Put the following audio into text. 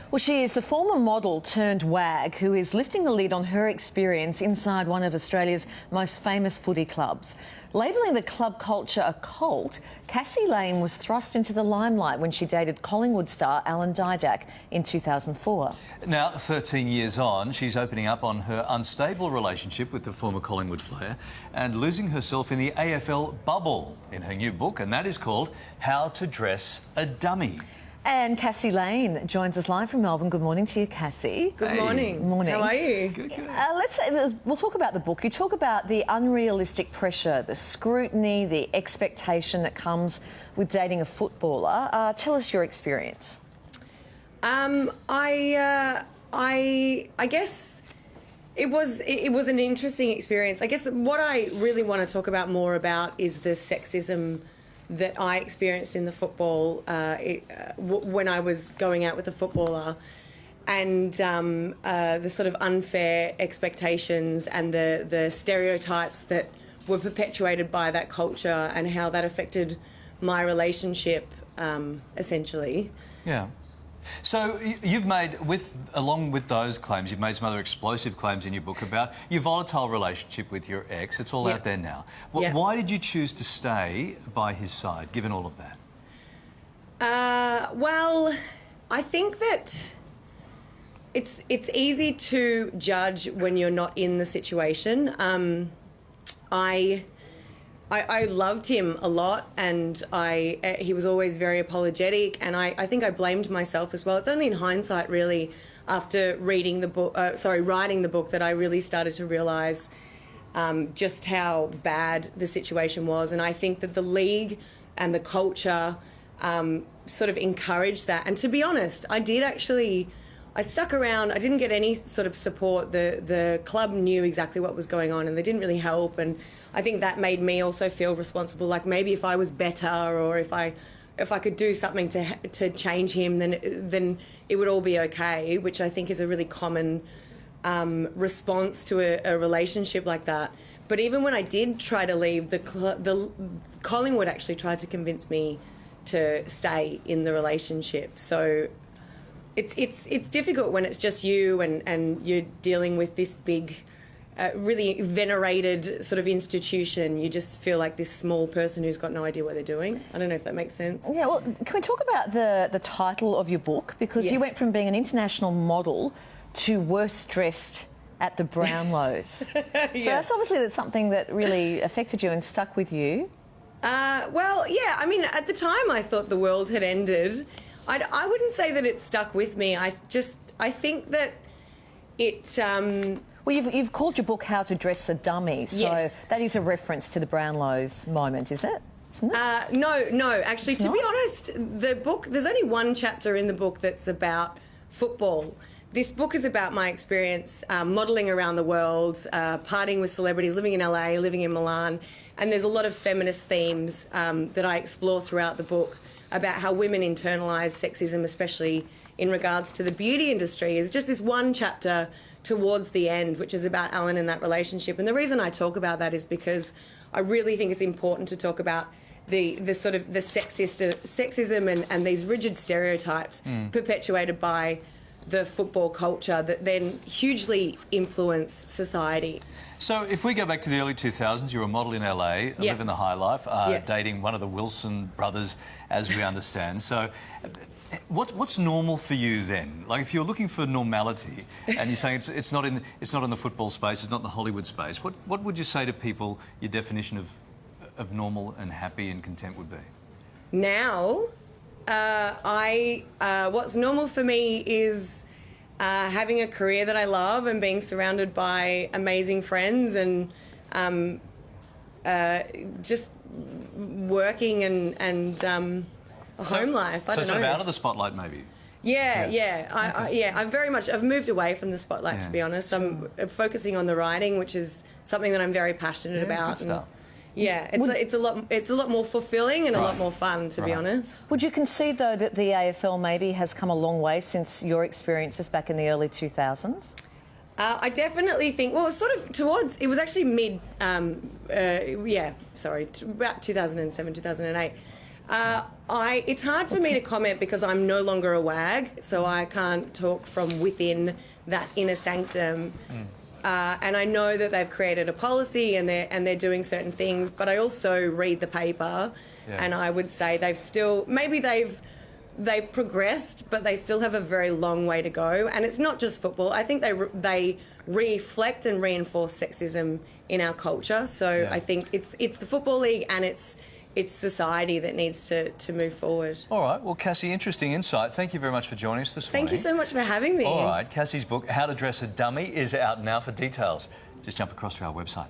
Well, she is the former model turned wag who is lifting the lid on her experience inside one of Australia's most famous footy clubs. Labelling the club culture a cult, Cassie Lane was thrust into the limelight when she dated Collingwood star Alan Didak in 2004. Now, 13 years on, she's opening up on her unstable relationship with the former Collingwood player and losing herself in the AFL bubble in her new book, and that is called How to Dress a Dummy. And Cassie Lane joins us live from Melbourne. Good morning to you, Cassie. Good morning. Morning. How are you? Good. We'll talk about the book. You talk about the unrealistic pressure, the scrutiny, the expectation that comes with dating a footballer. Tell us your experience. I guess it was an interesting experience. I guess that what I really want to talk about more about is the sexism that I experienced in the football when I was going out with a footballer, and the sort of unfair expectations and the stereotypes that were perpetuated by that culture and how that affected my relationship, essentially. Yeah. So you've made, along with those claims, you've made some other explosive claims in your book about your volatile relationship with your ex. It's all out there now. Why did you choose to stay by his side, given all of that? Well, I think that it's easy to judge when you're not in the situation. I loved him a lot, and he was always very apologetic, and I think I blamed myself as well. It's only in hindsight, really, after writing the book, that I really started to realise just how bad the situation was. And I think that the league and the culture sort of encouraged that. And to be honest, I stuck around. I didn't get any sort of support. The club knew exactly what was going on, and they didn't really help. And I think that made me also feel responsible. Like maybe if I was better, or if I could do something to change him, then it would all be okay. Which I think is a really common response to a relationship like that. But even when I did try to leave, the Collingwood actually tried to convince me to stay in the relationship. So it's difficult when it's just you and you're dealing with this big, really venerated sort of institution. You just feel like this small person who's got no idea what they're doing. I don't know if that makes sense. Yeah, well, can we talk about the title of your book? Because you went from being an international model to worst dressed at the Brownlows. Yes. So that's obviously something that really affected you and stuck with you. Well, yeah, I mean, at the time I thought the world had ended. I wouldn't say that it stuck with me. I think that it... Well, you've called your book How to Dress a Dummy, so yes. That is a reference to the Brownlows moment, is it? Isn't it? No, actually, to be honest, the book, there's only one chapter in the book that's about football. This book is about my experience modelling around the world, partying with celebrities, living in LA, living in Milan, and there's a lot of feminist themes that I explore throughout the book about how women internalise sexism, especially in regards to the beauty industry. Is just this one chapter towards the end, which is about Alan and that relationship. And the reason I talk about that is because I really think it's important to talk about the sort of the sexism and these rigid stereotypes perpetuated by the football culture that then hugely influence society. So if we go back to the early 2000s, you were a model in LA, living the high life, dating one of the Wilson brothers, as we understand. So what's normal for you then? Like if you're looking for normality and you're saying it's not in the football space, it's not in the Hollywood space, what would you say to people your definition of normal and happy and content would be? Now, what's normal for me is having a career that I love and being surrounded by amazing friends and just working and a home life. I don't know. Sort of out of the spotlight, maybe. I've moved away from the spotlight, to be honest. I'm focusing on the writing, which is something that I'm very passionate about. Good stuff. Yeah, it's a lot more fulfilling and a lot more fun, to be honest. Would you concede, though, that the AFL maybe has come a long way since your experiences back in the early 2000s? I definitely think, well, it was actually about 2007, 2008. It's hard for me to comment because I'm no longer a WAG, so I can't talk from within that inner sanctum. And I know that they've created a policy and they're doing certain things, but I also read the paper, and I would say they've progressed, but they still have a very long way to go. And it's not just football. I think they reflect and reinforce sexism in our culture. So I think it's the Football League and it's society that needs to move forward. All right. Well, Cassie, interesting insight. Thank you very much for joining us this morning. Thank you so much for having me. All right. Cassie's book, How to Dress a Dummy, is out now. For details, just jump across to our website.